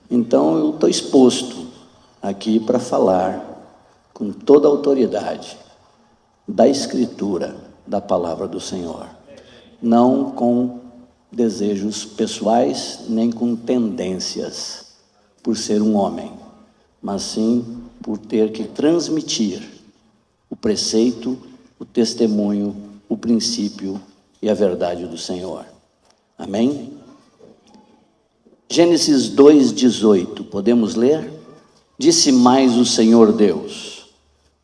Então eu estou exposto aqui para falar com toda a autoridade da Escritura, da palavra do Senhor, não com desejos pessoais, nem com tendências, por ser um homem, mas sim por ter que transmitir o preceito, o testemunho, o princípio e a verdade do Senhor. Amém? Gênesis 2:18, podemos ler? Disse mais o Senhor Deus: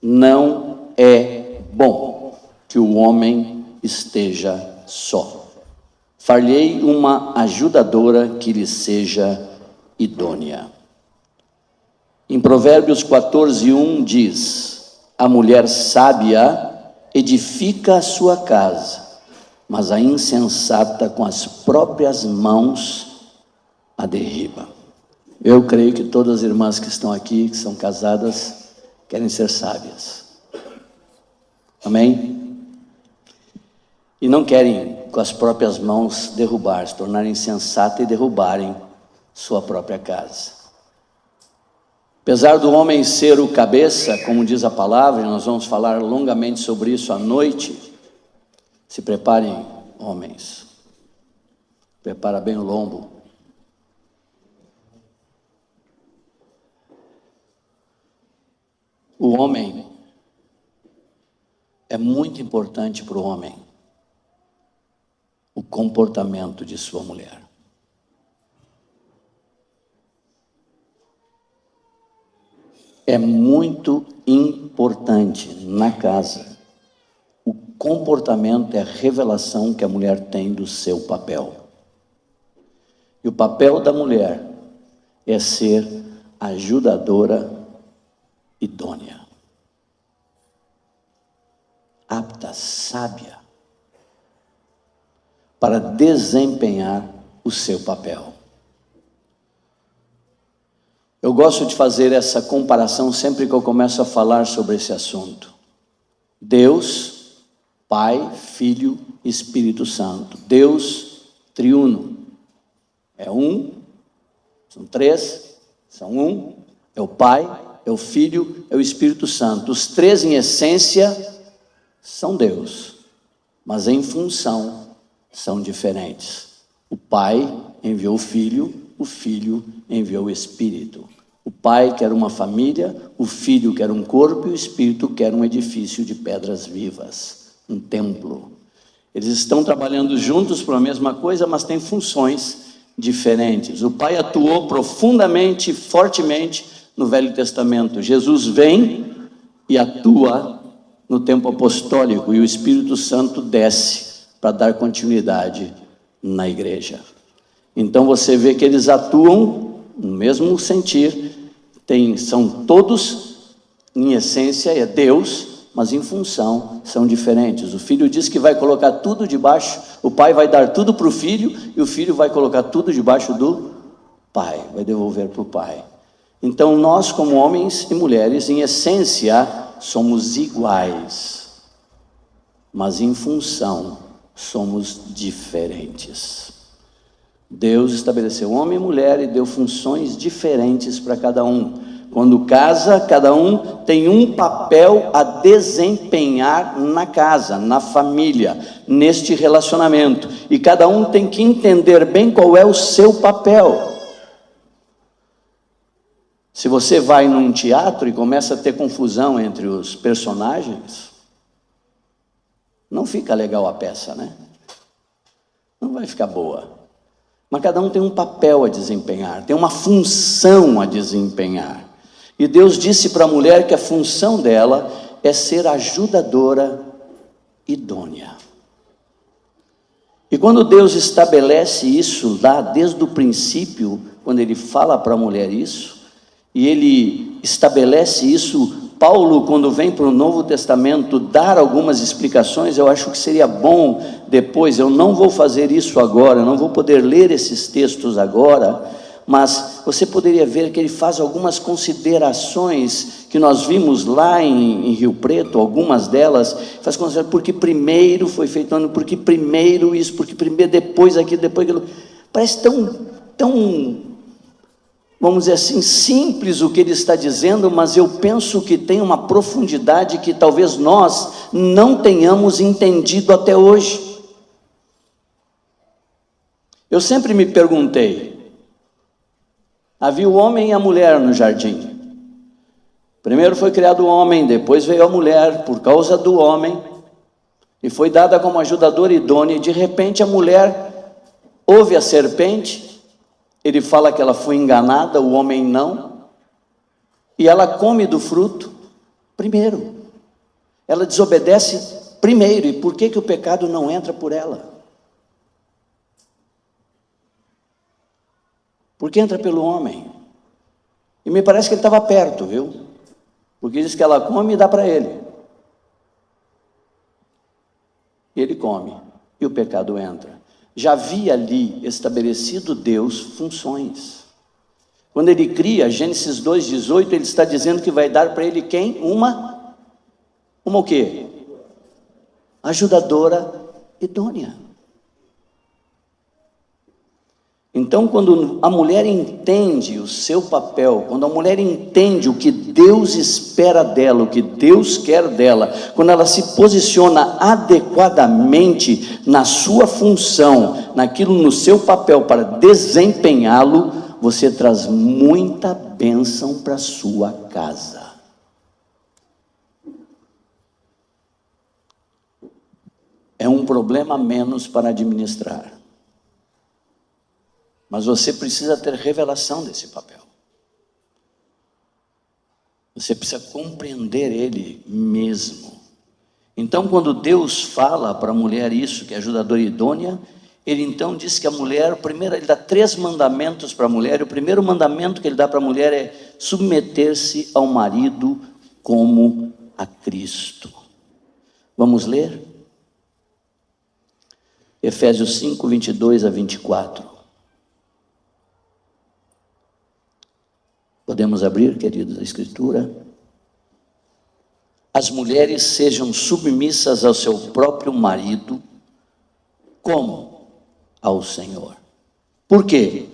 não é bom que o homem esteja só. Far-lhe-ei uma ajudadora que lhe seja idônea. Em Provérbios 14:1 diz: a mulher sábia edifica a sua casa, mas a insensata com as próprias mãos a derriba. Eu creio que todas as irmãs que estão aqui, que são casadas, querem ser sábias. Amém? E não querem com as próprias mãos derrubar, se tornarem insensata e derrubarem sua própria casa. Apesar do homem ser o cabeça, como diz a palavra, e nós vamos falar longamente sobre isso à noite, se preparem, homens. Prepara bem o lombo. O homem é muito importante para o homem o comportamento de sua mulher. É muito importante na casa. O comportamento é a revelação que a mulher tem do seu papel. E o papel da mulher é ser ajudadora idônea, apta, sábia, para desempenhar o seu papel. Eu gosto de fazer essa comparação sempre que eu começo a falar sobre esse assunto. Deus, Pai, Filho e Espírito Santo. Deus triuno. É um, são três, são um, é o Pai, é o Filho, é o Espírito Santo. Os três em essência são Deus, mas em função são diferentes. O Pai enviou o Filho enviou o Espírito. O Pai quer uma família, o Filho quer um corpo e o Espírito quer um edifício de pedras vivas, um templo. Eles estão trabalhando juntos para a mesma coisa, mas têm funções diferentes. O Pai atuou profundamente, fortemente no Velho Testamento. Jesus vem e atua no tempo apostólico e o Espírito Santo desce para dar continuidade na igreja. Então você vê que eles atuam no mesmo sentir, são todos, em essência, é Deus, mas em função são diferentes. O Filho diz que vai colocar tudo debaixo, o Pai vai dar tudo para o Filho, e o Filho vai colocar tudo debaixo do Pai, vai devolver para o Pai. Então nós, como homens e mulheres, em essência, somos iguais, mas em função somos diferentes. Deus estabeleceu homem e mulher e deu funções diferentes para cada um. Quando casa, cada um tem um papel a desempenhar na casa, na família, neste relacionamento. E cada um tem que entender bem qual é o seu papel. Se você vai num teatro e começa a ter confusão entre os personagens, não fica legal a peça, né? Não vai ficar boa. Mas cada um tem um papel a desempenhar, tem uma função a desempenhar. E Deus disse para a mulher que a função dela é ser ajudadora idônea. E quando Deus estabelece isso lá desde o princípio, quando Ele fala para a mulher isso, e Ele estabelece isso, Paulo, quando vem para o Novo Testamento dar algumas explicações, eu acho que seria bom depois, eu não vou fazer isso agora, eu não vou poder ler esses textos agora, mas você poderia ver que ele faz algumas considerações que nós vimos lá em Rio Preto, algumas delas, faz consideração, porque primeiro foi feito, porque primeiro isso, porque primeiro, depois aquilo, depois aquilo, parece tão vamos dizer assim, simples o que ele está dizendo, mas eu penso que tem uma profundidade que talvez nós não tenhamos entendido até hoje. Eu sempre me perguntei, havia o homem e a mulher no jardim. Primeiro foi criado o homem, depois veio a mulher, por causa do homem, e foi dada como ajudadora idônea, e de repente a mulher ouve a serpente, ele fala que ela foi enganada, o homem não, e ela come do fruto primeiro, ela desobedece primeiro, e por que o pecado não entra por ela? Porque entra pelo homem, e me parece que ele estava perto, viu? Porque diz que ela come e dá para ele. E ele come, e o pecado entra. Já havia ali estabelecido Deus funções. Quando ele cria, Gênesis 2,18, ele está dizendo que vai dar para ele quem? Uma o quê? Ajudadora idônea. Então, quando a mulher entende o seu papel, quando a mulher entende o que Deus espera dela, o que Deus quer dela, quando ela se posiciona adequadamente na sua função, naquilo no seu papel para desempenhá-lo, você traz muita bênção para a sua casa. É um problema menos para administrar. Mas você precisa ter revelação desse papel. Você precisa compreender ele mesmo. Então, quando Deus fala para a mulher isso, que é ajudadora idônea, ele então diz que a mulher, primeiro, ele dá 3 mandamentos para a mulher, e o primeiro mandamento que ele dá para a mulher é submeter-se ao marido como a Cristo. Vamos ler? Efésios 5, 22 a 24. Podemos abrir, queridos, a Escritura? As mulheres sejam submissas ao seu próprio marido, como ao Senhor. Por quê?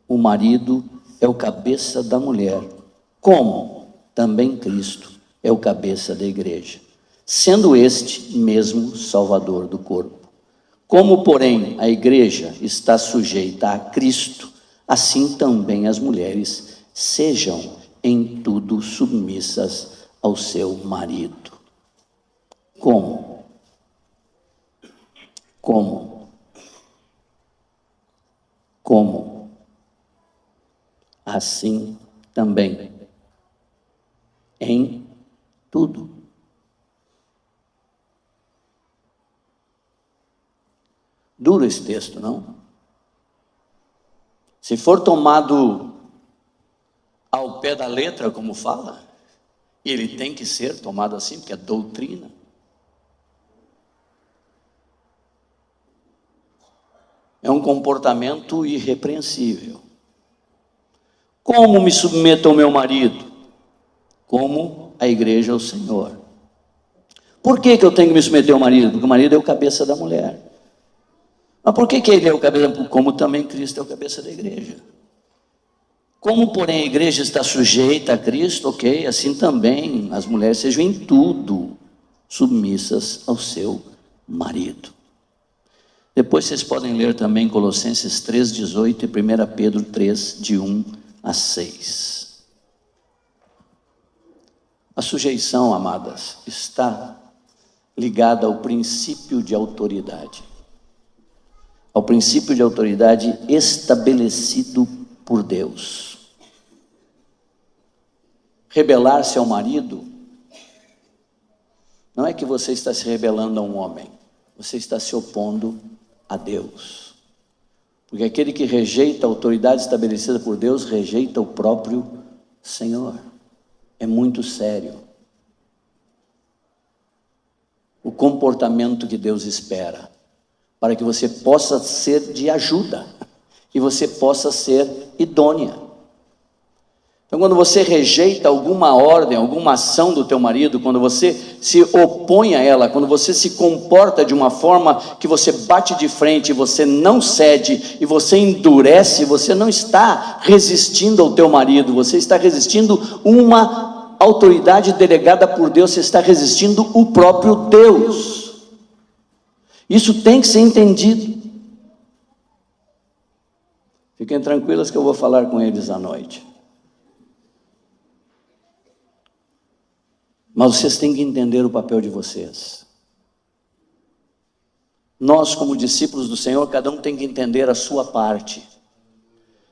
O marido é o cabeça da mulher, como também Cristo é o cabeça da igreja, sendo este mesmo Salvador do corpo. Como, porém, a igreja está sujeita a Cristo, assim também as mulheres sejam em tudo submissas ao seu marido. Como? Como? Como? Assim também. Em tudo. Duro esse texto, não? Se for tomado ao pé da letra, como fala, e ele tem que ser tomado assim, porque é doutrina. É um comportamento irrepreensível. Como me submeto ao meu marido? Como a igreja ao Senhor. Por que eu tenho que me submeter ao marido? Porque o marido é o cabeça da mulher. Mas por que ele é o cabeça? Como também Cristo é o cabeça da igreja. Como, porém, a igreja está sujeita a Cristo, ok, assim também as mulheres sejam em tudo submissas ao seu marido. Depois vocês podem ler também Colossenses 3,18 e 1 Pedro 3, de 1 a 6. A sujeição, amadas, está ligada ao princípio de autoridade. Ao princípio de autoridade estabelecido por Deus. Rebelar-se ao marido, não é que você está se rebelando a um homem, você está se opondo a Deus. Porque aquele que rejeita a autoridade estabelecida por Deus, rejeita o próprio Senhor. É muito sério. O comportamento que Deus espera, para que você possa ser de ajuda, e você possa ser idônea. Então, quando você rejeita alguma ordem, alguma ação do teu marido, quando você se opõe a ela, quando você se comporta de uma forma que você bate de frente, você não cede e você endurece, você não está resistindo ao teu marido, você está resistindo uma autoridade delegada por Deus, você está resistindo o próprio Deus. Isso tem que ser entendido. Fiquem tranquilos que eu vou falar com eles à noite. Mas vocês têm que entender o papel de vocês. Nós, como discípulos do Senhor, cada um tem que entender a sua parte.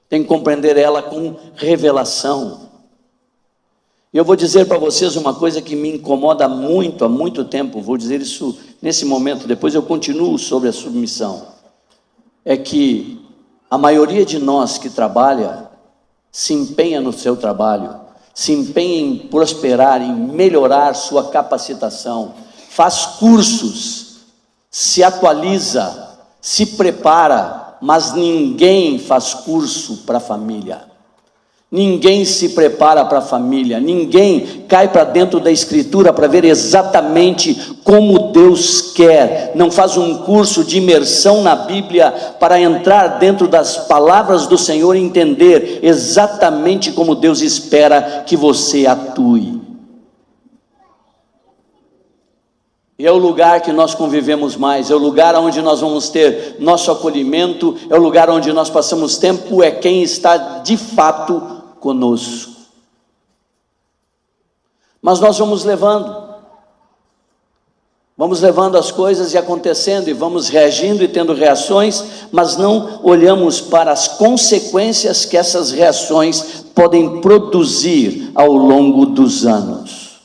Tem que compreender ela com revelação. E eu vou dizer para vocês uma coisa que me incomoda muito, há muito tempo, vou dizer isso nesse momento, depois eu continuo sobre a submissão. É que a maioria de nós que trabalha, se empenha no seu trabalho, se empenha em prosperar, em melhorar sua capacitação, faz cursos, se atualiza, se prepara, mas ninguém faz curso para a família. Ninguém se prepara para a família, ninguém cai para dentro da Escritura para ver exatamente como Deus quer, não faz um curso de imersão na Bíblia para entrar dentro das palavras do Senhor e entender exatamente como Deus espera que você atue. E é o lugar que nós convivemos mais, é o lugar onde nós vamos ter nosso acolhimento, é o lugar onde nós passamos tempo, é quem está de fato conosco. Mas nós vamos levando as coisas e acontecendo, e vamos reagindo e tendo reações, mas não olhamos para as consequências que essas reações podem produzir ao longo dos anos.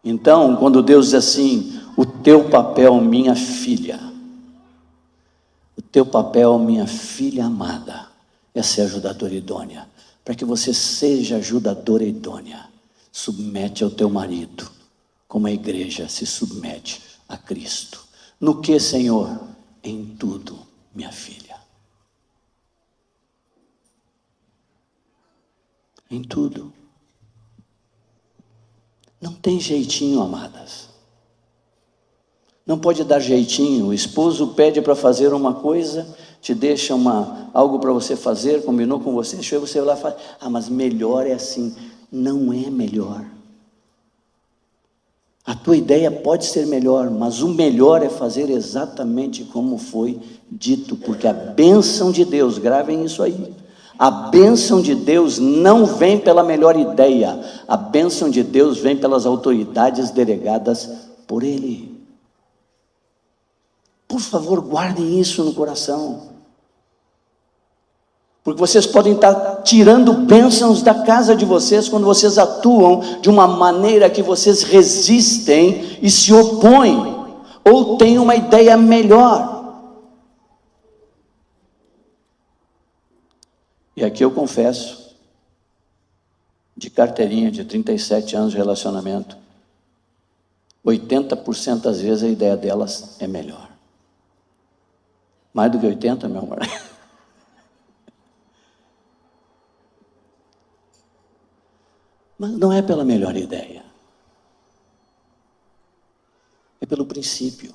Então, quando Deus diz assim, o teu papel, minha filha, o teu papel, minha filha amada, é ser ajudadora idônea. Para que você seja ajudadora idônea, submete ao teu marido, como a igreja se submete a Cristo. No que, Senhor? Em tudo, minha filha. Em tudo. Não tem jeitinho, amadas. Não pode dar jeitinho. O esposo pede para fazer uma coisa, te deixa algo para você fazer, combinou com você, deixou você lá e fala, mas melhor é assim. Não é melhor. A tua ideia pode ser melhor, mas o melhor é fazer exatamente como foi dito, porque a bênção de Deus, gravem isso aí, a bênção de Deus não vem pela melhor ideia, a bênção de Deus vem pelas autoridades delegadas por Ele. Por favor, guardem isso no coração, porque vocês podem estar tirando bênçãos da casa de vocês, quando vocês atuam de uma maneira que vocês resistem e se opõem, ou têm uma ideia melhor. E aqui eu confesso, de carteirinha de 37 anos de relacionamento, 80% das vezes a ideia delas é melhor. Mais do que 80, meu amor. Mas não é pela melhor ideia. É pelo princípio.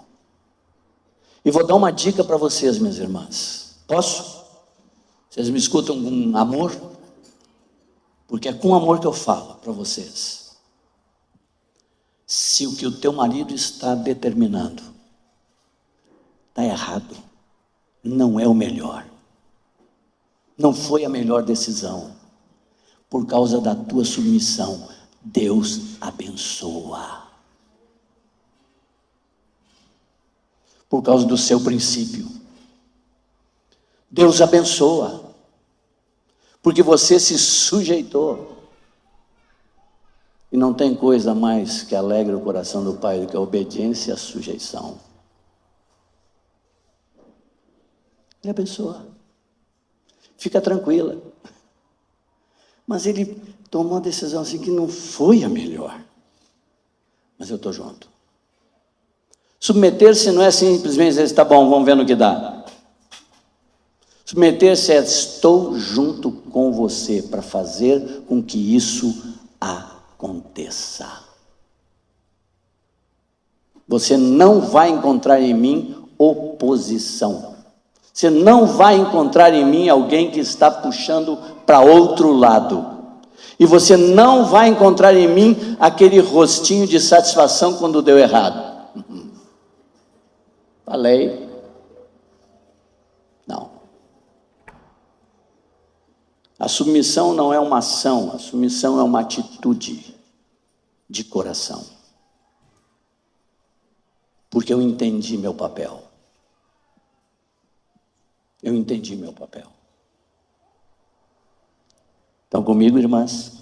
E vou dar uma dica para vocês, minhas irmãs. Posso? Vocês me escutam com amor? Porque é com amor que eu falo para vocês. Se o que o teu marido está determinando está errado, não é o melhor, não foi a melhor decisão, por causa da tua submissão, Deus abençoa. Por causa do seu princípio, Deus abençoa, porque você se sujeitou. E não tem coisa mais que alegre o coração do Pai do que a obediência e a sujeição. Ele abençoa. Fica tranquila. Mas ele tomou uma decisão assim que não foi a melhor. Mas eu estou junto. Submeter-se não é simplesmente dizer, tá bom, vamos ver no que dá. Submeter-se é estou junto com você para fazer com que isso aconteça. Você não vai encontrar em mim oposição. Você não vai encontrar em mim alguém que está puxando para outro lado. E você não vai encontrar em mim aquele rostinho de satisfação quando deu errado. Falei. Não. A submissão não é uma ação, a submissão é uma atitude de coração. Porque eu entendi meu papel. Eu entendi meu papel. Estão comigo, irmãs?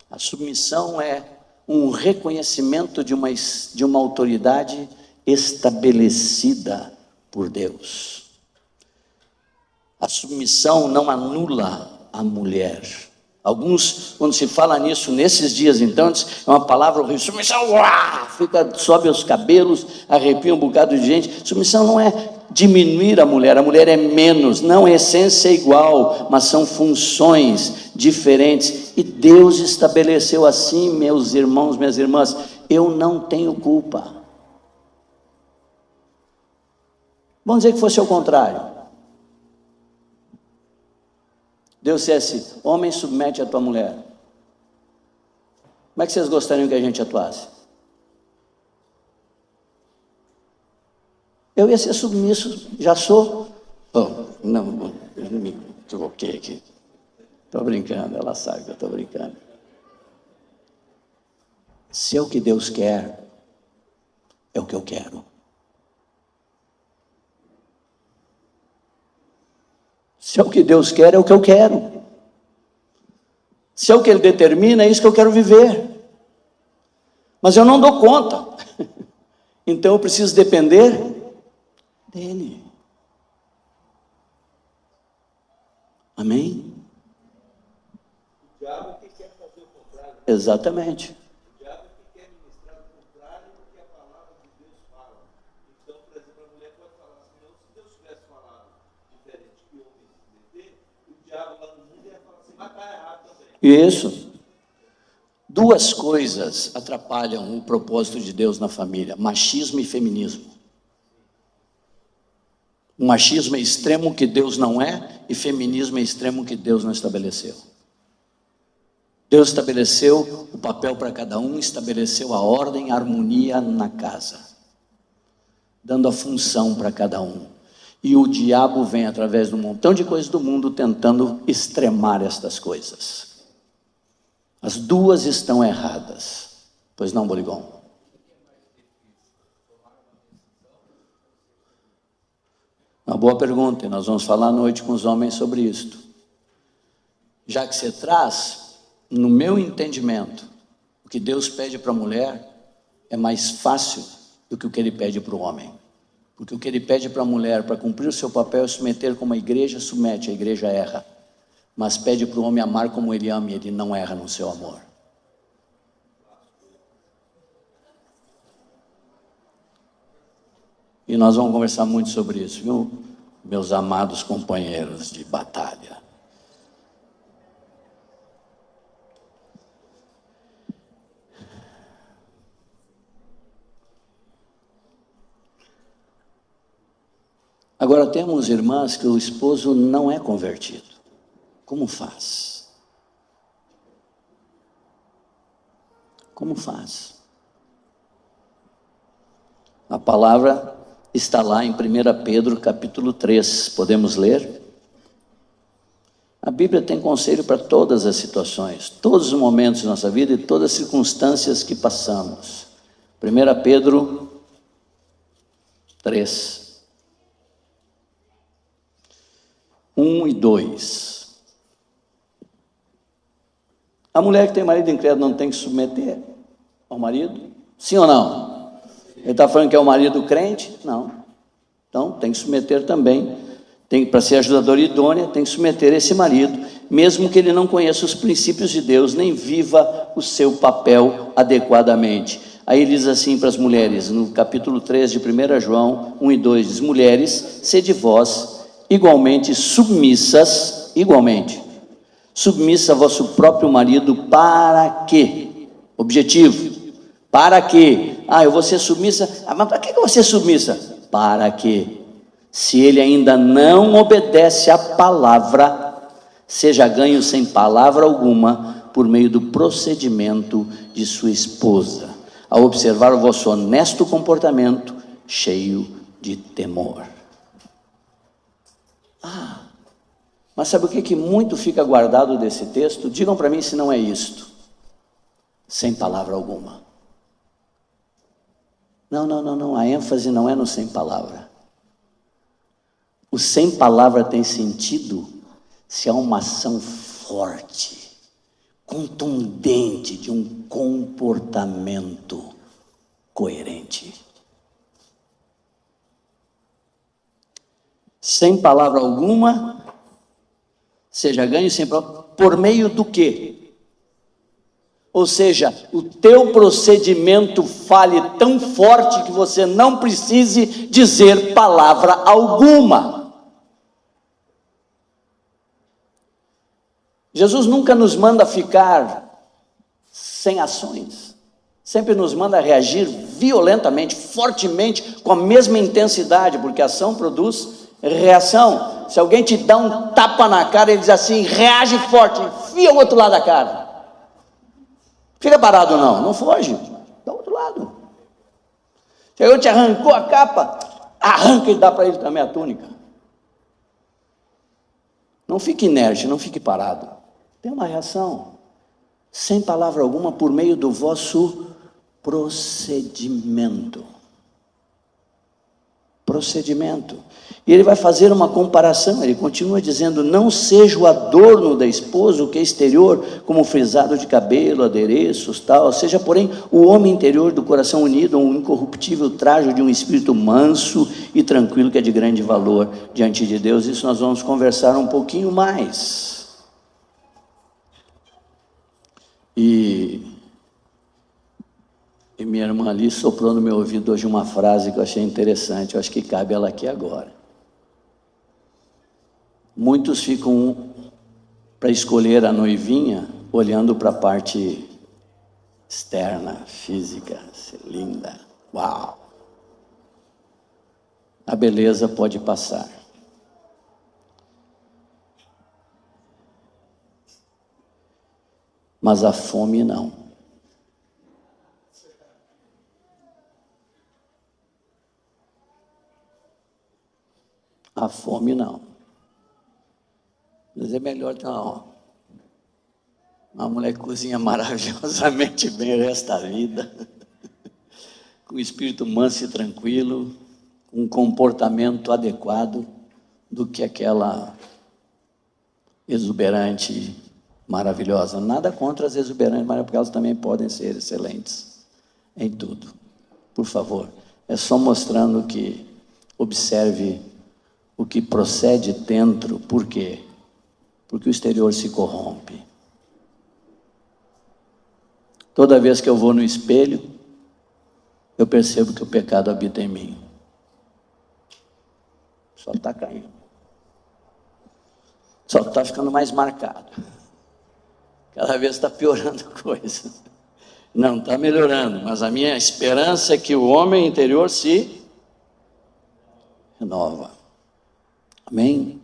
A submissão é um reconhecimento de uma autoridade estabelecida por Deus. A submissão não anula a mulher. Alguns, quando se fala nisso, nesses dias então, é uma palavra horrível. Submissão, sobe os cabelos, arrepia um bocado de gente. Submissão não é diminuir a mulher é menos, não, a essência é igual, mas são funções diferentes. E Deus estabeleceu assim, meus irmãos, minhas irmãs, eu não tenho culpa. Vamos dizer que fosse ao contrário. Deus dissesse, homem, submete a tua mulher. Como é que vocês gostariam que a gente atuasse? Eu ia ser submisso, já sou. Não, me equivoquei aqui. Estou brincando, ela sabe que eu estou brincando. Se é o que Deus quer, é o que eu quero. Se é o que Deus quer, é o que eu quero. Se é o que Ele determina, é isso que eu quero viver. Mas eu não dou conta. Então eu preciso depender dEle. Amém? O diabo que quer fazer o contrário. Exatamente. O diabo que quer ministrar o contrário do que a palavra de Deus fala. Então, por exemplo, a mulher pode falar assim, não, se Deus tivesse falado diferente que o homem se meter, o diabo lá no mundo ia falar assim, mas está errado também. Isso. Duas coisas atrapalham o propósito de Deus na família: machismo e feminismo. O machismo é extremo que Deus não é, e feminismo é extremo que Deus não estabeleceu. Deus estabeleceu o papel para cada um, estabeleceu a ordem, a harmonia na casa, dando a função para cada um. E o diabo vem através de um montão de coisas do mundo tentando extremar estas coisas. As duas estão erradas. Pois não, Boligon? Uma boa pergunta, e nós vamos falar à noite com os homens sobre isto. Já que você traz, no meu entendimento, o que Deus pede para a mulher é mais fácil do que o que Ele pede para o homem. Porque o que Ele pede para a mulher, para cumprir o seu papel, é submeter como a igreja submete, a igreja erra. Mas pede para o homem amar como ele ama, e ele não erra no seu amor. E nós vamos conversar muito sobre isso, viu, meus amados companheiros de batalha. Agora temos irmãs que o esposo não é convertido. Como faz? Como faz? A palavra está lá em 1 Pedro capítulo 3, podemos ler? A Bíblia tem conselho para todas as situações, todos os momentos de nossa vida e todas as circunstâncias que passamos. 1 Pedro 3, 1 e 2. A mulher que tem marido incrédulo não tem que submeter ao marido? Sim ou não? Ele está falando que é o marido crente? Não. Então tem que submeter também. Para ser ajudadora idônea, tem que submeter esse marido, mesmo que ele não conheça os princípios de Deus, nem viva o seu papel adequadamente. Aí ele diz assim para as mulheres, no capítulo 3 de 1 João 1 e 2, diz: mulheres, sede vós igualmente submissas, submissa a vosso próprio marido, para quê? Objetivo, para quê? Eu vou ser submissa, mas para que eu vou ser submissa? Para quê? Se ele ainda não obedece à palavra, seja ganho sem palavra alguma, por meio do procedimento de sua esposa, ao observar o vosso honesto comportamento, cheio de temor. Mas sabe o que muito fica guardado desse texto? Digam para mim se não é isto. Sem palavra alguma. Não, a ênfase não é no sem palavra. O sem palavra tem sentido se há uma ação forte, contundente, de um comportamento coerente. Sem palavra alguma, seja ganho sem palavra, por meio do quê? Ou seja, o teu procedimento fale tão forte que você não precise dizer palavra alguma. Jesus nunca nos manda ficar sem ações, sempre nos manda reagir violentamente, fortemente, com a mesma intensidade, porque a ação produz reação. Se alguém te dá um tapa na cara, ele diz assim: reage forte, enfia o outro lado da cara. Fica parado não foge, dá o outro lado. Se alguém te arrancou a capa, arranca e dá para ele também a túnica. Não fique inerte, não fique parado. Tem uma reação, sem palavra alguma, por meio do vosso procedimento. E ele vai fazer uma comparação, ele continua dizendo: não seja o adorno da esposa o que é exterior, como frisado de cabelo, adereços, tal, seja porém o homem interior do coração unido a um incorruptível trajo de um espírito manso e tranquilo, que é de grande valor diante de Deus. Isso nós vamos conversar um pouquinho mais. E minha irmã ali soprou no meu ouvido hoje uma frase que eu achei interessante, eu acho que cabe ela aqui agora. Muitos ficam para escolher a noivinha olhando para a parte externa, física, ser linda, uau! A beleza pode passar. Mas a fome não. A fome não. Mas é melhor ter uma mulher que cozinha maravilhosamente bem o resto da vida, com espírito manso e tranquilo, com um comportamento adequado, do que aquela exuberante, maravilhosa. Nada contra as exuberantes, mas porque elas também podem ser excelentes em tudo. Por favor, é só mostrando que observe o que procede dentro. Por quê? Porque o exterior se corrompe. Toda vez que eu vou no espelho, eu percebo que o pecado habita em mim. Só está caindo. Só está ficando mais marcado. Cada vez está piorando a coisa. Não está melhorando, mas a minha esperança é que o homem interior se renova. Amém?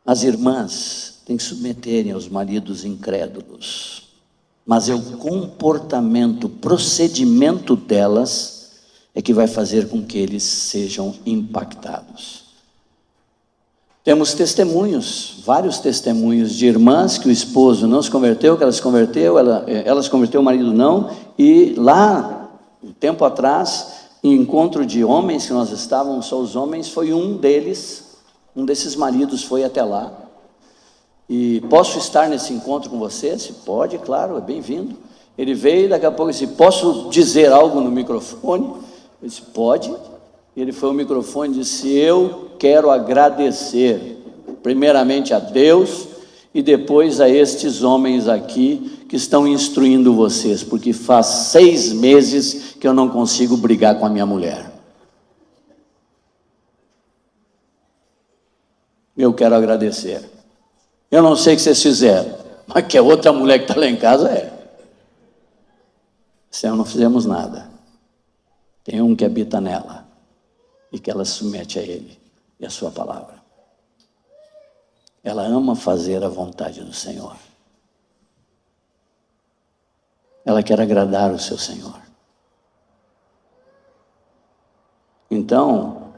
As irmãs têm que submeterem aos maridos incrédulos, mas é o comportamento, o procedimento delas é que vai fazer com que eles sejam impactados. Temos testemunhos, vários testemunhos de irmãs que o esposo não se converteu, que ela se converteu, ela se converteu, o marido não, e lá, um tempo atrás, em encontro de homens que nós estávamos, só os homens, foi um desses maridos foi até lá. E posso estar nesse encontro com você? Se pode, claro, é bem-vindo. Ele veio, daqui a pouco disse: posso dizer algo no microfone? Eu disse: pode. Ele foi ao microfone e disse: eu quero agradecer primeiramente a Deus e depois a estes homens aqui que estão instruindo vocês, porque faz 6 meses que eu não consigo brigar com a minha mulher. Eu quero agradecer. Eu não sei o que vocês fizeram, mas que a outra mulher que está lá em casa Senão não fizemos nada. Tem um que habita nela e que ela se submete a ele e a sua palavra. Ela ama fazer a vontade do Senhor. Ela quer agradar o seu Senhor. Então,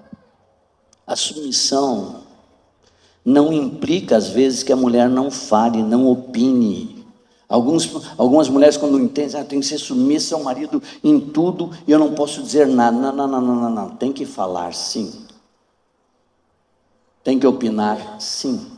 a submissão não implica, às vezes, que a mulher não fale, não opine. Algumas mulheres, quando entendem, tem que ser submissa ao marido em tudo e eu não posso dizer nada. Não. Tem que falar, sim. Tem que opinar, sim.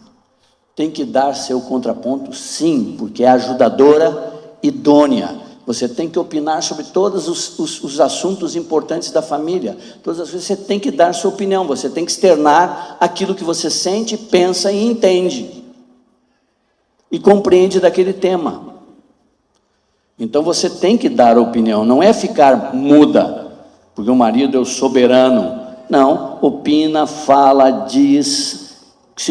Tem que dar seu contraponto, sim, porque é ajudadora idônea. Você tem que opinar sobre todos os assuntos importantes da família. Todas as vezes você tem que dar sua opinião, você tem que externar aquilo que você sente, pensa e entende. E compreende daquele tema. Então você tem que dar opinião, não é ficar muda, porque o marido é o soberano. Não, opina, fala, diz,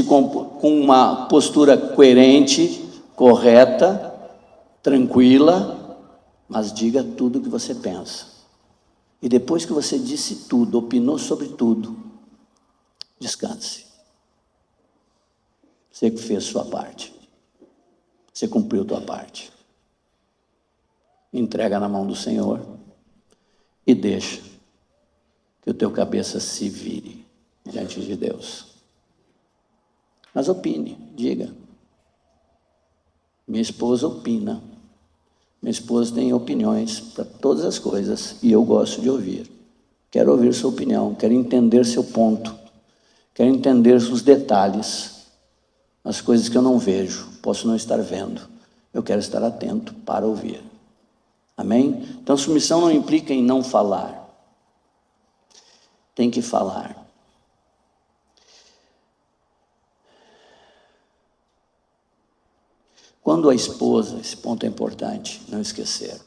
com uma postura coerente, correta, tranquila, mas diga tudo o que você pensa. E depois que você disse tudo, opinou sobre tudo, descanse. Você que fez sua parte. Você cumpriu a tua parte. Entrega na mão do Senhor e deixa que o teu cabeça se vire diante de Deus. Mas opine, diga. Minha esposa opina. Minha esposa tem opiniões para todas as coisas e eu gosto de ouvir. Quero ouvir sua opinião, quero entender seu ponto, quero entender os detalhes, as coisas que eu não vejo, posso não estar vendo. Eu quero estar atento para ouvir. Amém? Então, submissão não implica em não falar. Tem que falar. Quando a esposa, esse ponto é importante, não esquecer.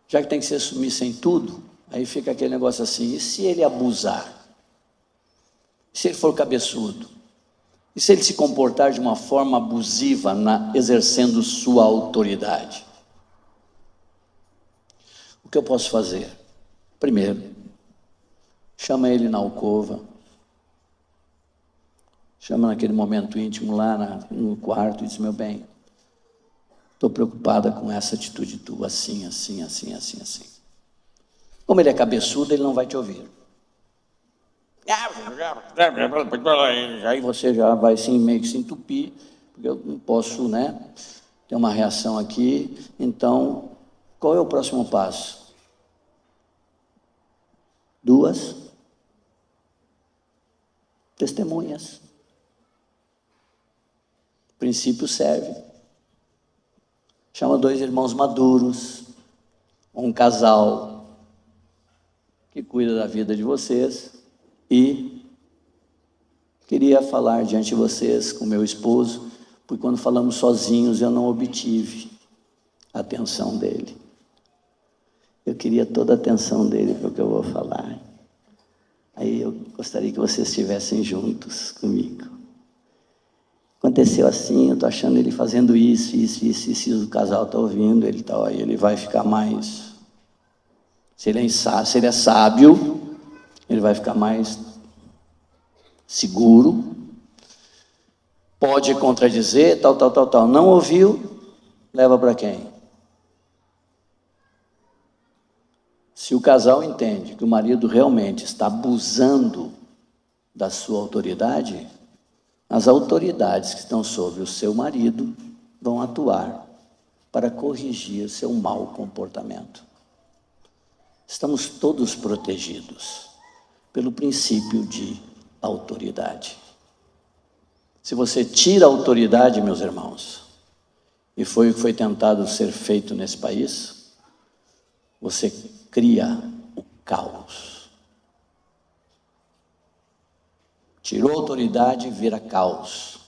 Já que tem que ser submissa em tudo, aí fica aquele negócio assim, e se ele abusar? E se ele for cabeçudo? E se ele se comportar de uma forma abusiva, exercendo sua autoridade? O que eu posso fazer? Primeiro, chama ele na alcova, chama naquele momento íntimo lá no quarto e diz: meu bem, estou preocupada com essa atitude tua, assim. Como ele é cabeçudo, ele não vai te ouvir. Aí você já vai assim, meio que se entupir, porque eu não posso, ter uma reação aqui. Então, qual é o próximo passo? 2 testemunhas. O princípio serve. Chama 2 irmãos maduros, um casal que cuida da vida de vocês, e queria falar diante de vocês com meu esposo, porque quando falamos sozinhos eu não obtive a atenção dele. Eu queria toda a atenção dele para o que eu vou falar. Aí eu gostaria que vocês estivessem juntos comigo. Aconteceu assim, eu estou achando ele fazendo isso, o casal está ouvindo, ele vai ficar mais... Se ele é sábio, ele vai ficar mais seguro, pode contradizer, tal. Não ouviu, leva para quem? Se o casal entende que o marido realmente está abusando da sua autoridade, as autoridades que estão sobre o seu marido vão atuar para corrigir seu mau comportamento. Estamos todos protegidos pelo princípio de autoridade. Se você tira a autoridade, meus irmãos, e foi o que foi tentado ser feito nesse país, você cria o caos. Tirou a autoridade, vira caos.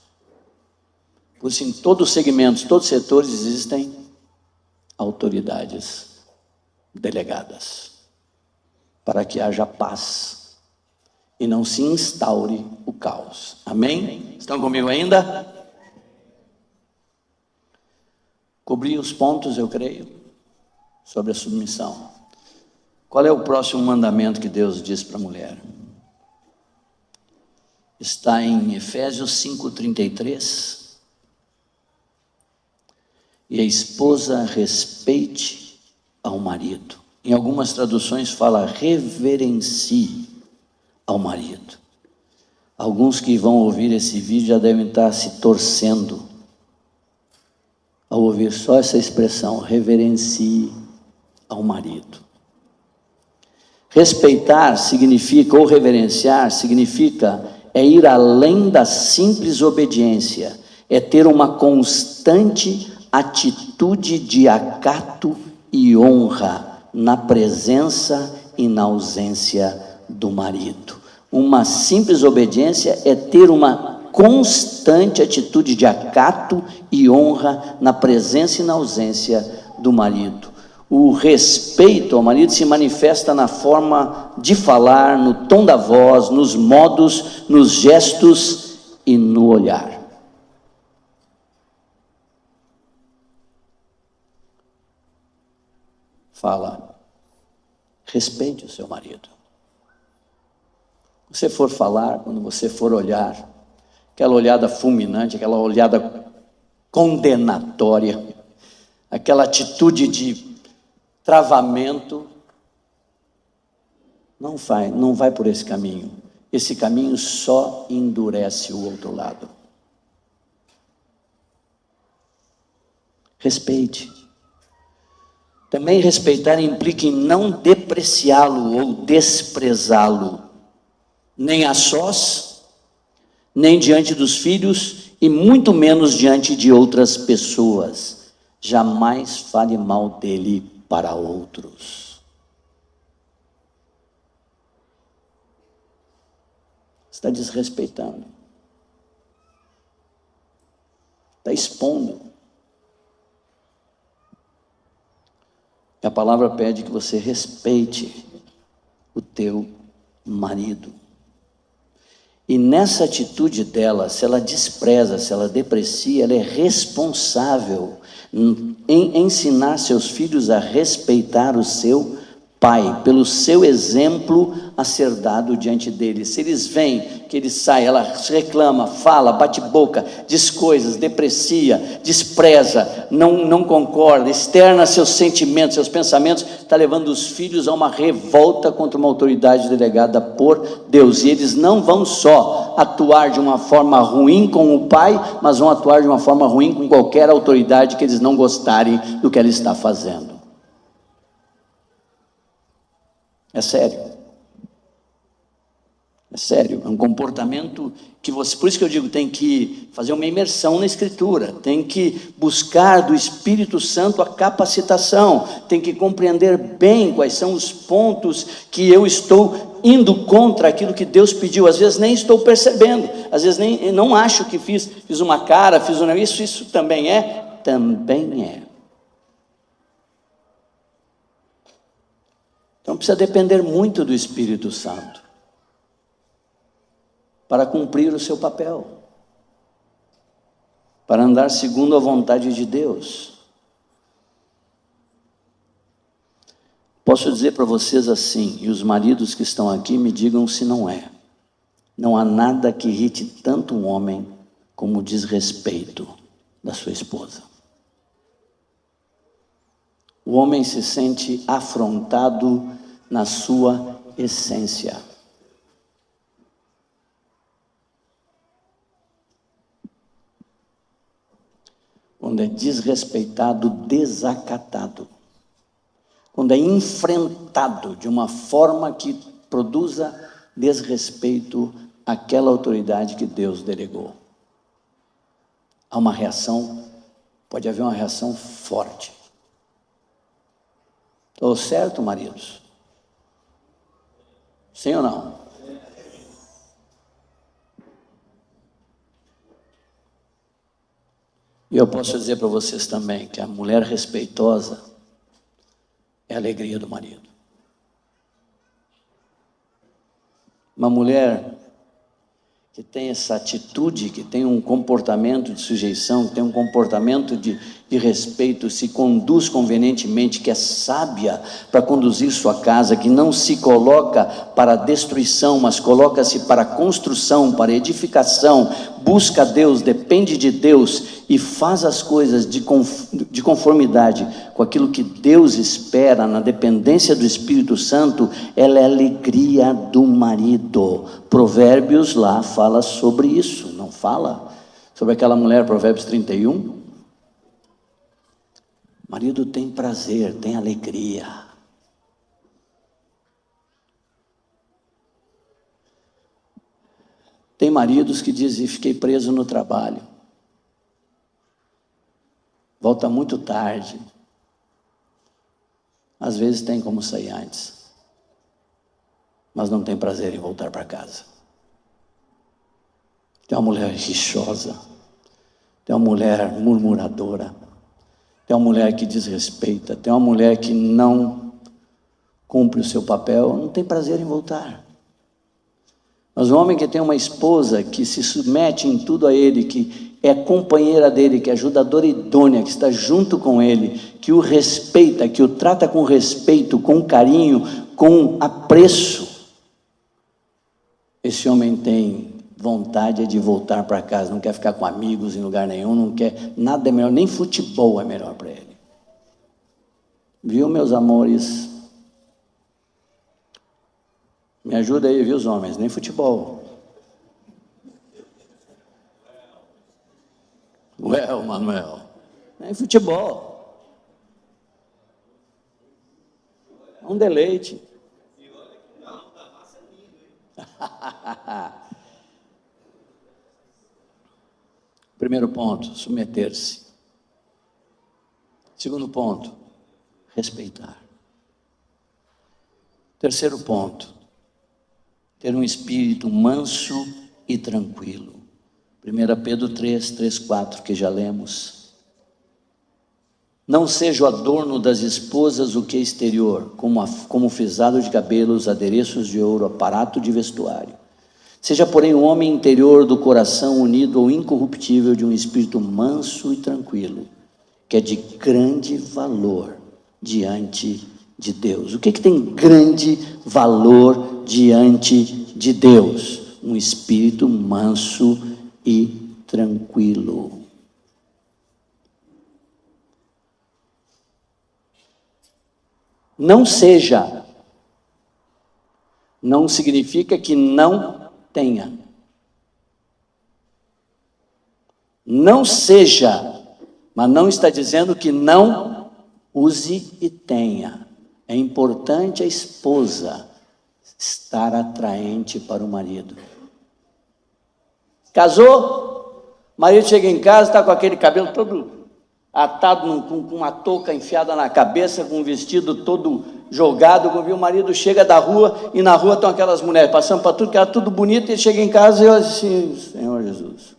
Por isso, em todos os segmentos, todos os setores existem autoridades delegadas, para que haja paz e não se instaure o caos. Amém? Estão comigo ainda? Cobri os pontos, eu creio, sobre a submissão. Qual é o próximo mandamento que Deus diz para a mulher? Está em Efésios 5:33. E a esposa respeite ao marido. Em algumas traduções fala reverencie ao marido. Alguns que vão ouvir esse vídeo já devem estar se torcendo ao ouvir só essa expressão, reverencie ao marido. Respeitar significa, ou reverenciar, significa ir além da simples obediência, é ter uma constante atitude de acato e honra na presença e na ausência do marido. Uma simples obediência é ter uma constante atitude de acato e honra na presença e na ausência do marido. O respeito ao marido se manifesta na forma de falar, no tom da voz, nos modos, nos gestos e no olhar. Fala, respeite o seu marido. Quando você for falar, quando você for olhar, aquela olhada fulminante, aquela olhada condenatória, aquela atitude de travamento, não vai por esse caminho. Esse caminho só endurece o outro lado. Respeite. Também respeitar implica em não depreciá-lo ou desprezá-lo, nem a sós, nem diante dos filhos e muito menos diante de outras pessoas. Jamais fale mal dele para outros. Está desrespeitando. Está expondo. E a palavra pede que você respeite o teu marido. E nessa atitude dela, se ela despreza, se ela deprecia, ela é responsável em ensinar seus filhos a respeitar o seu pai, pelo seu exemplo a ser dado diante deles. Se eles veem que ele sai, ela reclama, fala, bate boca, diz coisas, deprecia, despreza, não concorda, externa seus sentimentos, seus pensamentos, está levando os filhos a uma revolta contra uma autoridade delegada por Deus. E eles não vão só atuar de uma forma ruim com o pai, mas vão atuar de uma forma ruim com qualquer autoridade que eles não gostarem do que ela está fazendo. É sério. É sério, é um comportamento que você... Por isso que eu digo, tem que fazer uma imersão na Escritura, tem que buscar do Espírito Santo a capacitação, tem que compreender bem quais são os pontos que eu estou indo contra aquilo que Deus pediu. Às vezes nem estou percebendo, às vezes nem não acho que fiz uma cara, fiz um negócio. Isso também é? Também é. Então precisa depender muito do Espírito Santo para cumprir o seu papel, para andar segundo a vontade de Deus. Posso dizer para vocês assim, e os maridos que estão aqui me digam se não é. Não há nada que irrite tanto um homem como o desrespeito da sua esposa. O homem se sente afrontado na sua essência. Quando é desrespeitado, desacatado. Quando é enfrentado de uma forma que produza desrespeito àquela autoridade que Deus delegou. Há uma reação, pode haver uma reação forte. Estou certo, maridos? Sim ou não? E eu posso dizer para vocês também que a mulher respeitosa a alegria do marido. Uma mulher que tem essa atitude, que tem um comportamento de sujeição, que tem um comportamento de respeito, se conduz convenientemente, que é sábia para conduzir sua casa, que não se coloca para destruição, mas coloca-se para construção, para edificação, busca Deus, depende de Deus e faz as coisas de conformidade com aquilo que Deus espera, na dependência do Espírito Santo, ela é a alegria do marido. Provérbios lá fala sobre isso, não fala? Sobre aquela mulher, Provérbios 31. Marido tem prazer, tem alegria. Tem maridos que dizem, fiquei preso no trabalho. Volta muito tarde. Às vezes tem como sair antes. Mas não tem prazer em voltar para casa. Tem uma mulher rixosa. Tem uma mulher murmuradora. Tem uma mulher que desrespeita. Tem uma mulher que não cumpre o seu papel. Não tem prazer em voltar. Mas o homem que tem uma esposa que se submete em tudo a ele, que é companheira dele, que é ajudadora idônea, que está junto com ele, que o respeita, que o trata com respeito, com carinho, com apreço, esse homem tem vontade de voltar para casa, não quer ficar com amigos em lugar nenhum, não quer, nada é melhor, nem futebol é melhor para ele. Viu, meus amores? Me ajuda aí, viu, os homens, nem futebol. Well, Manuel, nem futebol. É um deleite. E olha que o galão da massa é lindo, hein? Primeiro ponto, submeter-se. Segundo ponto, respeitar. Terceiro ponto, ter um espírito manso e tranquilo. 1 Pedro 3, 3, 4, que já lemos. Não seja o adorno das esposas o que é exterior, como frisado de cabelos, adereços de ouro, aparato de vestuário. Seja, porém, o homem interior do coração unido ao incorruptível de um espírito manso e tranquilo, que é de grande valor diante de Deus. O que tem grande valor diante de Deus? Um espírito manso e tranquilo. Não seja, não significa que não tenha. Não seja, mas não está dizendo que não use e tenha. É importante a esposa estar atraente para o marido. Casou, o marido chega em casa, está com aquele cabelo todo atado, com uma touca enfiada na cabeça, com um vestido todo jogado. O marido chega da rua, e na rua estão aquelas mulheres passando para tudo, que era tudo bonito, e ele chega em casa e eu assim, Senhor Jesus.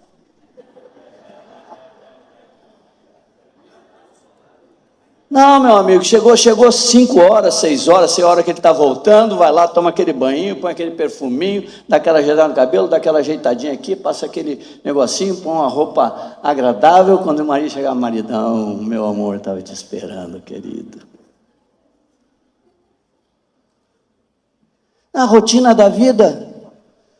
Não, meu amigo, chegou 5 horas, 6 horas, 6 horas que ele está voltando, vai lá, toma aquele banho, põe aquele perfuminho, dá aquela ajeitada no cabelo, dá aquela ajeitadinha aqui, passa aquele negocinho, põe uma roupa agradável. Quando o marido chegar, maridão, meu amor, estava te esperando, querido. Na rotina da vida,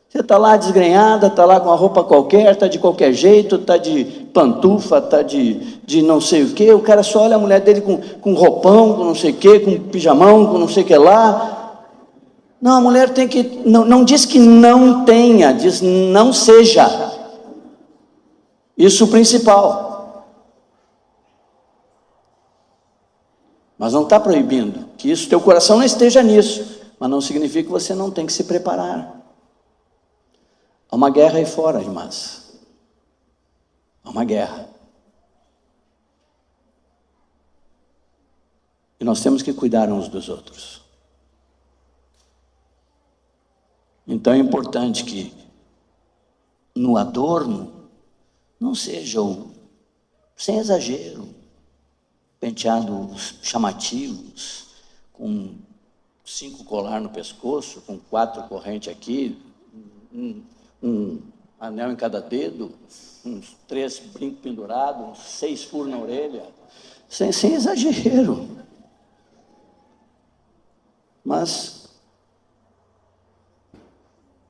você está lá desgrenhada, está lá com uma roupa qualquer, está de qualquer jeito, está de pantufa, está de não sei o quê. O cara só olha a mulher dele com roupão, com não sei o quê, com pijamão, com não sei o que lá. Não, a mulher tem que, não diz que não tenha, diz não seja. Isso é o principal. Mas não está proibindo que isso, teu coração não esteja nisso, mas não significa que você não tem que se preparar. Há uma guerra aí fora, irmãs. Há uma guerra. E nós temos que cuidar uns dos outros. Então é importante que no adorno não sejam, sem exagero, penteados chamativos, com 5 colar no pescoço, com 4 correntes aqui, um anel em cada dedo, uns 3 brincos pendurados, uns 6 furos na orelha, sem exagero. Mas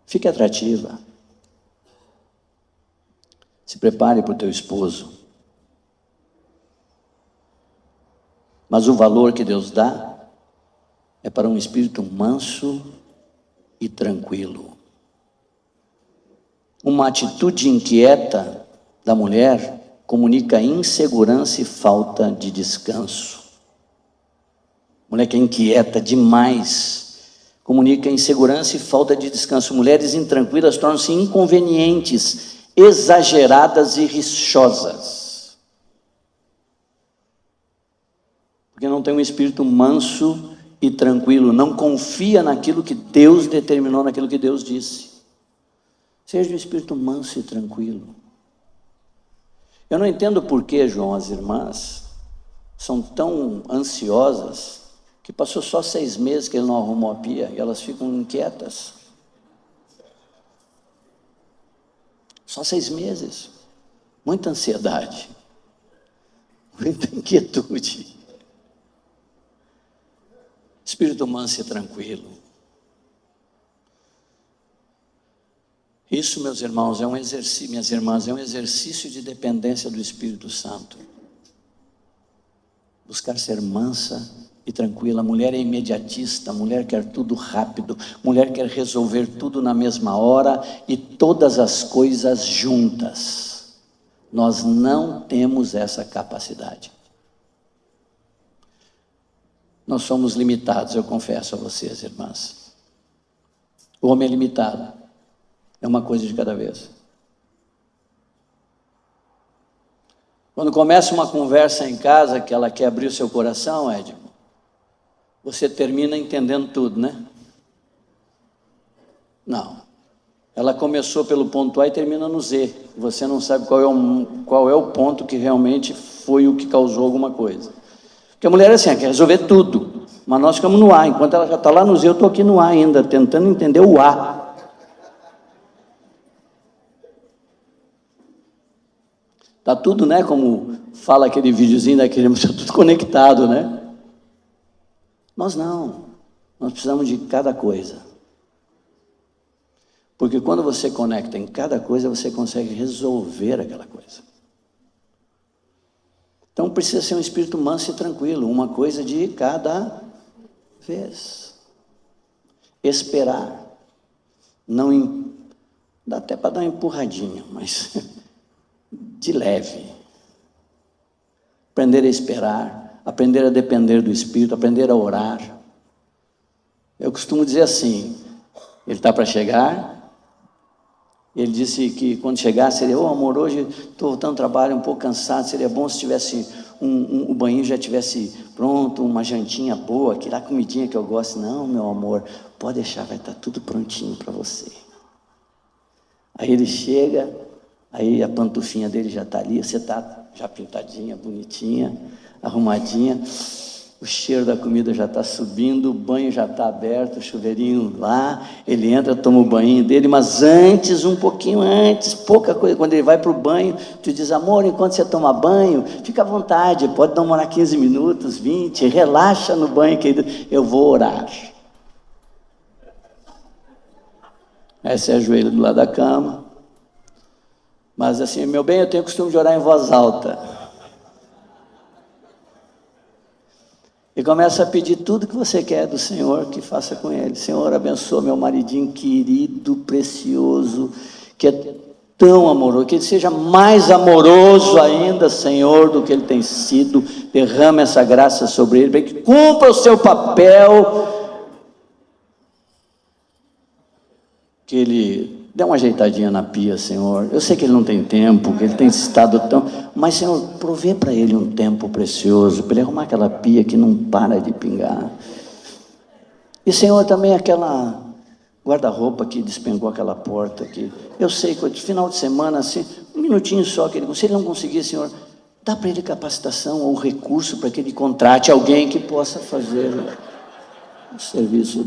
fique atrativa. Se prepare para o teu esposo. Mas o valor que Deus dá é para um espírito manso e tranquilo. Uma atitude inquieta da mulher comunica insegurança e falta de descanso. Mulher que é inquieta demais comunica insegurança e falta de descanso. Mulheres intranquilas tornam-se inconvenientes, exageradas e rixosas. Porque não tem um espírito manso e tranquilo, não confia naquilo que Deus determinou, naquilo que Deus disse. Seja um espírito manso e tranquilo. Eu não entendo por que, João, as irmãs são tão ansiosas que passou só 6 meses que ele não arrumou a pia e elas ficam inquietas. Só 6 meses. Muita ansiedade. Muita inquietude. Espírito manso e tranquilo. Isso, meus irmãos, é um exercício, minhas irmãs, é um exercício de dependência do Espírito Santo. Buscar ser mansa e tranquila. A mulher é imediatista, a mulher quer tudo rápido, a mulher quer resolver tudo na mesma hora e todas as coisas juntas. Nós não temos essa capacidade. Nós somos limitados, eu confesso a vocês, irmãs. O homem é limitado. É uma coisa de cada vez. Quando começa uma conversa em casa que ela quer abrir o seu coração, Edmo, você termina entendendo tudo, né? Não. Ela começou pelo ponto A e termina no Z. Você não sabe qual é o ponto que realmente foi o que causou alguma coisa. Porque a mulher é assim, quer resolver tudo. Mas nós ficamos no A. Enquanto ela já está lá no Z, eu estou aqui no A ainda, tentando entender o A. Está tudo, né, como fala aquele videozinho daquele, está tudo conectado, né? Nós não. Nós precisamos de cada coisa. Porque quando você conecta em cada coisa, você consegue resolver aquela coisa. Então precisa ser um espírito manso e tranquilo, uma coisa de cada vez. Esperar. Não dá até para dar uma empurradinha, mas de leve. Aprender a esperar, aprender a depender do Espírito, aprender a orar. Eu costumo dizer assim, ele está para chegar, ele disse que quando chegasse, ele, amor, hoje estou voltando ao trabalho, um pouco cansado, seria bom se tivesse o banho já tivesse pronto, uma jantinha boa, aquela comidinha que eu gosto. Não, meu amor, pode deixar, vai estar tudo prontinho para você. Aí ele chega, aí a pantufinha dele já está ali, você está já pintadinha, bonitinha, arrumadinha, o cheiro da comida já está subindo, o banho já está aberto, o chuveirinho lá, ele entra, toma o banho dele, mas antes, um pouquinho antes, pouca coisa, quando ele vai para o banho, tu diz, amor, enquanto você toma banho, fica à vontade, pode demorar 15 minutos, 20, relaxa no banho, querido, eu vou orar. Aí você ajoelha do lado da cama, mas assim, meu bem, eu tenho o costume de orar em voz alta. E começa a pedir tudo que você quer do Senhor, que faça com ele. Senhor, abençoa meu maridinho querido, precioso, que é tão amoroso, que ele seja mais amoroso ainda, Senhor, do que ele tem sido. Derrama essa graça sobre ele, para que cumpra o seu papel, que ele dê uma ajeitadinha na pia, Senhor. Eu sei que ele não tem tempo, que ele tem estado tão... Mas, Senhor, provê para ele um tempo precioso, para ele arrumar aquela pia que não para de pingar. E, Senhor, também aquela guarda-roupa que despengou aquela porta aqui. Eu sei que no final de semana, assim, um minutinho só, que ele, se ele não conseguir, Senhor, dá para ele capacitação ou recurso para que ele contrate alguém que possa fazer. O serviço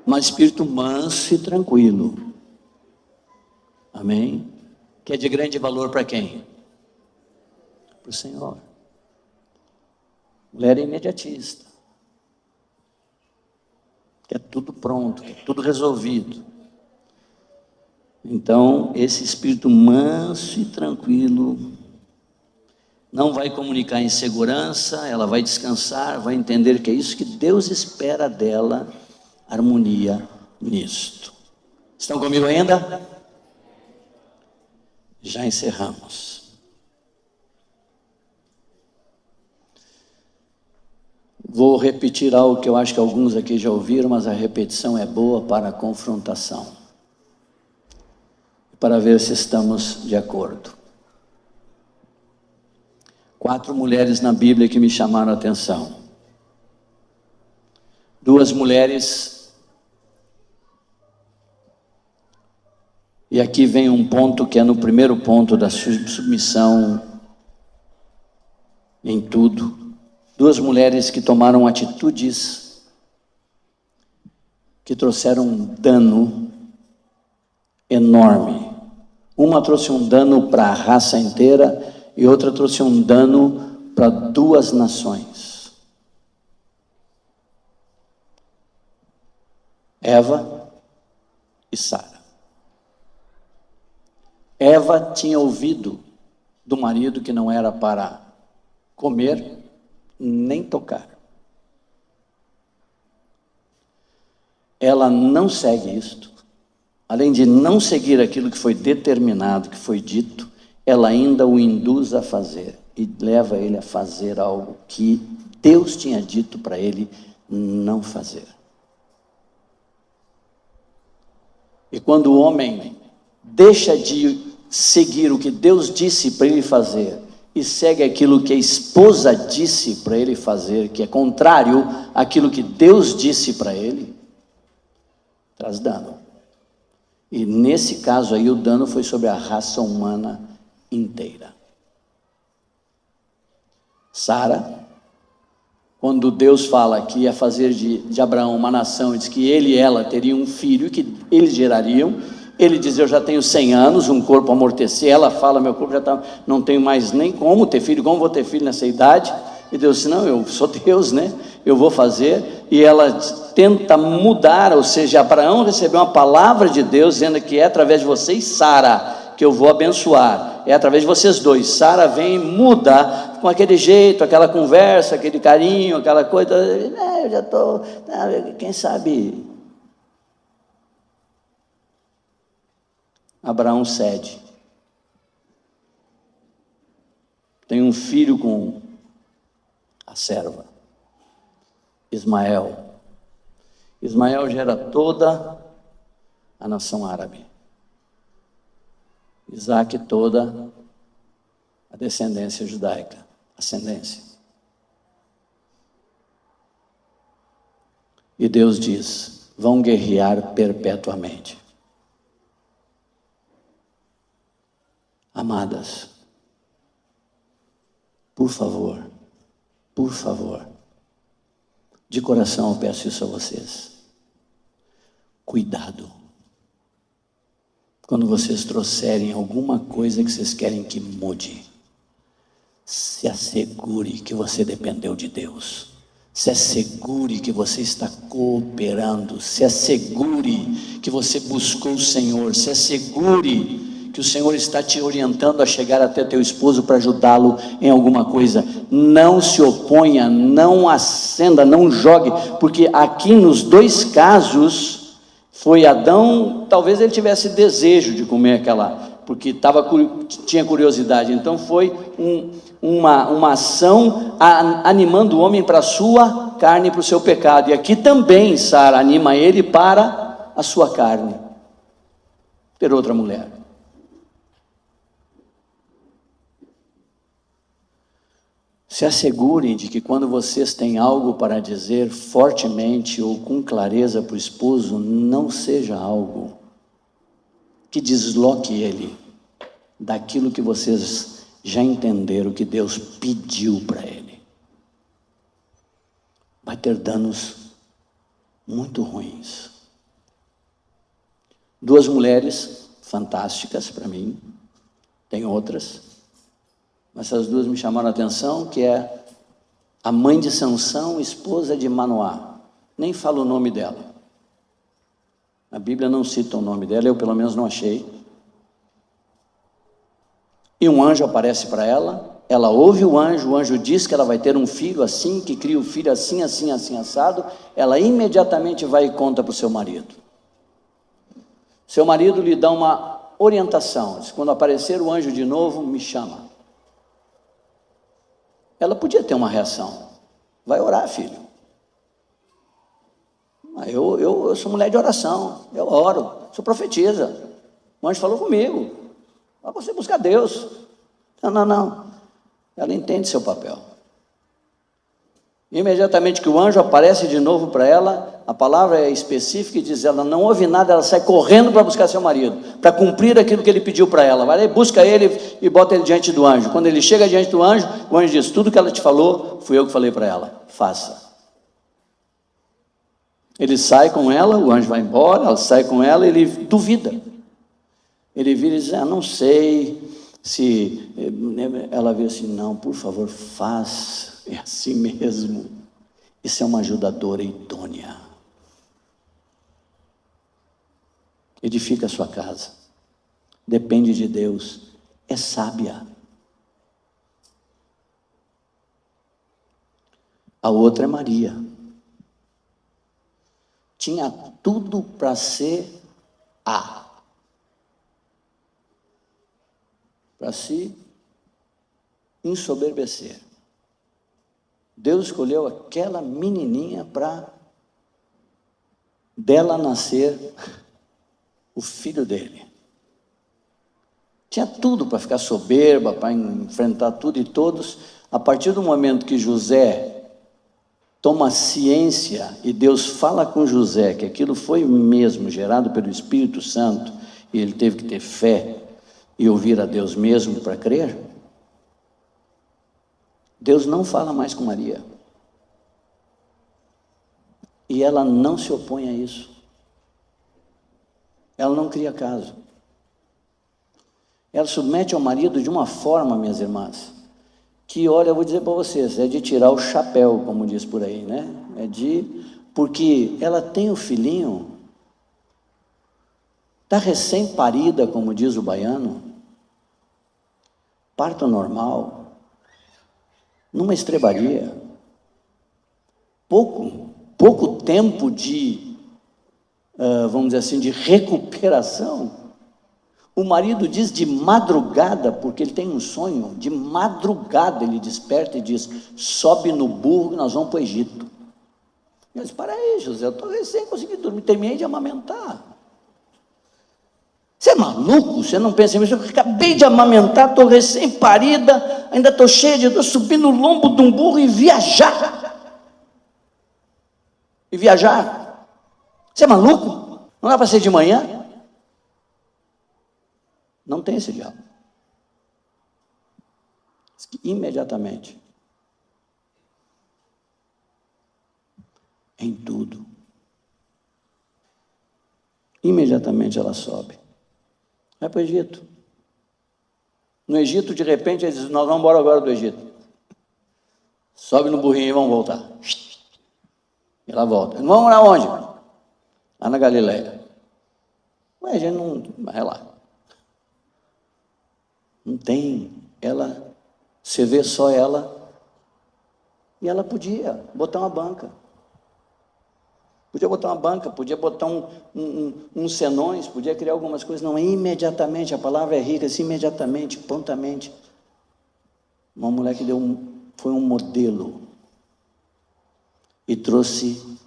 mas espírito manso e tranquilo. Amém? Que é de grande valor para quem? Para o Senhor. Mulher imediatista. Quer tudo pronto, quer tudo resolvido. Então, esse espírito manso e tranquilo não vai comunicar insegurança, ela vai descansar, vai entender que é isso que Deus espera dela, harmonia nisto. Estão comigo ainda? Já encerramos. Vou repetir algo que eu acho que alguns aqui já ouviram, mas a repetição é boa para a confrontação. Para ver se estamos de acordo. 4 mulheres na Bíblia que me chamaram a atenção. 2 mulheres, e aqui vem um ponto que é no primeiro ponto da submissão em tudo. 2 mulheres que tomaram atitudes que trouxeram um dano enorme. Uma trouxe um dano para a raça inteira e outra trouxe um dano para 2 nações. Eva e Sara. Eva tinha ouvido do marido que não era para comer nem tocar. Ela não segue isto. Além de não seguir aquilo que foi determinado, que foi dito, ela ainda o induz a fazer e leva ele a fazer algo que Deus tinha dito para ele não fazer. E quando o homem deixa de seguir o que Deus disse para ele fazer e segue aquilo que a esposa disse para ele fazer, que é contrário àquilo que Deus disse para ele, traz dano. E nesse caso aí o dano foi sobre a raça humana inteira. Sara, quando Deus fala que ia fazer de Abraão uma nação, diz que ele e ela teriam um filho, que eles gerariam, ele diz, eu já tenho 100 anos, um corpo amortecer, ela fala, meu corpo já está, não tenho mais nem como ter filho, como vou ter filho nessa idade? E Deus disse, não, eu sou Deus, né? Eu vou fazer. E ela tenta mudar, ou seja, Abraão recebeu uma palavra de Deus, dizendo que é através de vocês, Sara, que eu vou abençoar. É através de vocês dois. Sara vem e muda com aquele jeito, aquela conversa, aquele carinho, aquela coisa. Eu já estou, quem sabe. Abraão cede. Tem um filho com a serva, Ismael. Ismael gera toda a nação árabe. Isaac toda a descendência judaica, ascendência. E Deus diz, vão guerrear perpetuamente. Amadas, por favor, de coração eu peço isso a vocês. Cuidado. Quando vocês trouxerem alguma coisa que vocês querem que mude, se assegure que você dependeu de Deus. Se assegure que você está cooperando. Se assegure que você buscou o Senhor. Se assegure que o Senhor está te orientando a chegar até teu esposo para ajudá-lo em alguma coisa. Não se oponha, não acenda, não jogue, porque aqui nos 2 casos, foi Adão, talvez ele tivesse desejo de comer aquela, porque tinha curiosidade, então foi uma ação animando o homem para a sua carne, para o seu pecado, e aqui também Sara anima ele para a sua carne, ter outra mulher. Se assegurem de que quando vocês têm algo para dizer fortemente ou com clareza para o esposo, não seja algo que desloque ele daquilo que vocês já entenderam o que Deus pediu para ele, vai ter danos muito ruins. Duas mulheres fantásticas para mim, tem outras, mas essas duas me chamaram a atenção, que é a mãe de Sansão, esposa de Manoá. Nem falo o nome dela. A Bíblia não cita o nome dela, eu pelo menos não achei. E um anjo aparece para ela, ela ouve o anjo diz que ela vai ter um filho assim, que cria o filho assim, assim, assim, assado. Ela imediatamente vai e conta para o seu marido. Seu marido lhe dá uma orientação, diz: quando aparecer o anjo de novo, me chama. Ela podia ter uma reação: vai orar, filho. Eu sou mulher de oração, eu oro, sou profetisa. O anjo falou comigo, vai você buscar Deus. Não. Ela entende seu papel. Imediatamente que o anjo aparece de novo para ela, a palavra é específica e diz: ela não ouve nada, ela sai correndo para buscar seu marido, para cumprir aquilo que ele pediu para ela. Vai lá e busca ele e bota ele diante do anjo. Quando ele chega diante do anjo, o anjo diz: tudo que ela te falou, fui eu que falei para ela, faça. Ele sai com ela, o anjo vai embora, ela sai com ela, ele duvida. Ele vira e diz: não sei se... Ela vira assim: não, por favor, faça, é assim mesmo. Isso é uma ajudadora idônea. Edifica a sua casa, depende de Deus, é sábia. A outra é Maria. Tinha tudo para ser para se ensoberbecer. Deus escolheu aquela menininha para dela nascer o filho dele. Tinha tudo para ficar soberba, para enfrentar tudo e todos. A partir do momento que José toma ciência e Deus fala com José que aquilo foi mesmo gerado pelo Espírito Santo, e ele teve que ter fé e ouvir a Deus mesmo para crer, Deus não fala mais com Maria. E ela não se opõe a isso. Ela não cria caso. Ela submete ao marido de uma forma, minhas irmãs, que, olha, eu vou dizer para vocês, é de tirar o chapéu, como diz por aí, né? Porque ela tem o filhinho, está recém-parida, como diz o baiano, parto normal, numa estrebaria, pouco tempo de, vamos dizer assim, de recuperação. O marido diz de madrugada, porque ele tem um sonho, de madrugada ele desperta e diz: sobe no burro, nós vamos para o Egito. Eu disse: para aí, José, eu estou recém conseguindo dormir, terminei de amamentar. Você é maluco? Você não pensa nisso? Eu acabei de amamentar, estou recém-parida, ainda estou cheia de dor, subir no lombo de um burro e viajar. Você é maluco? Não dá para ser de manhã? Não tem esse diálogo. Imediatamente, em tudo, imediatamente ela sobe, vai para o Egito. No Egito, de repente, eles dizem: nós vamos embora agora do Egito. Sobe no burrinho e vamos voltar. E ela volta. Vamos lá onde? Lá na Galileia. Ué, a gente não... vai lá. Não tem, ela, você vê só ela, e ela podia botar uma banca, podia botar uns senões, podia criar algumas coisas. Não, imediatamente, a palavra é rica, assim, imediatamente, prontamente. Uma mulher que foi um modelo, e trouxe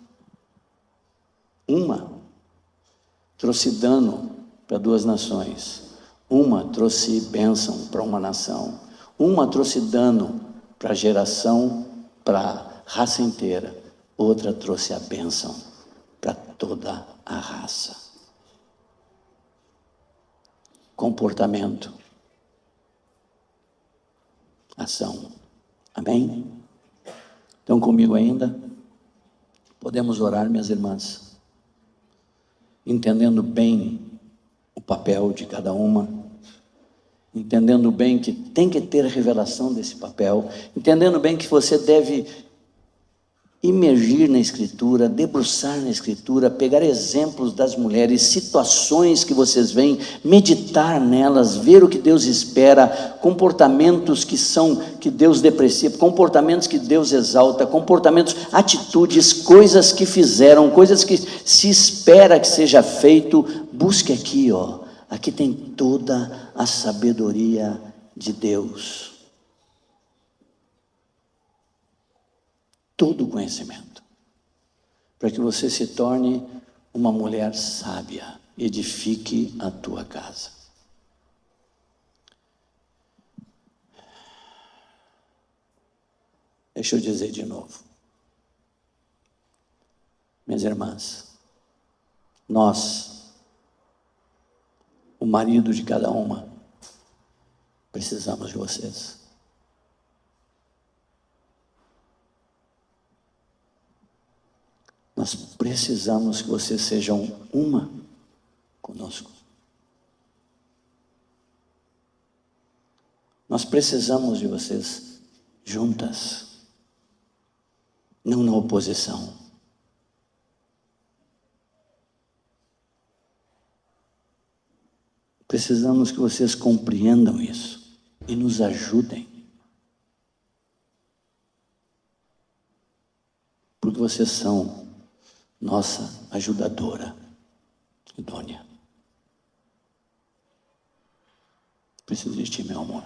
dano para duas nações. Uma trouxe bênção para uma nação, uma trouxe dano para a geração, para a raça inteira, outra trouxe a bênção para toda a raça. Comportamento. ação. Amém? Estão comigo ainda? Podemos orar, minhas irmãs, entendendo bem o papel de cada uma, entendendo bem que tem que ter revelação desse papel, entendendo bem que você deve imergir na Escritura, debruçar na Escritura, pegar exemplos das mulheres, situações que vocês veem, meditar nelas, ver o que Deus espera, comportamentos que Deus deprecia, comportamentos que Deus exalta, comportamentos, atitudes, coisas que fizeram, coisas que se espera que seja feito. Busque aqui, aqui tem toda a sabedoria de Deus. Todo o conhecimento, para que você se torne uma mulher sábia, edifique a tua casa. Deixa eu dizer de novo, minhas irmãs, nós, o marido de cada uma, precisamos de vocês. Nós precisamos que vocês sejam uma conosco. Nós precisamos de vocês juntas, não na oposição. Precisamos que vocês compreendam isso e nos ajudem. Porque vocês são nossa ajudadora idônea. Preciso de ti, meu amor.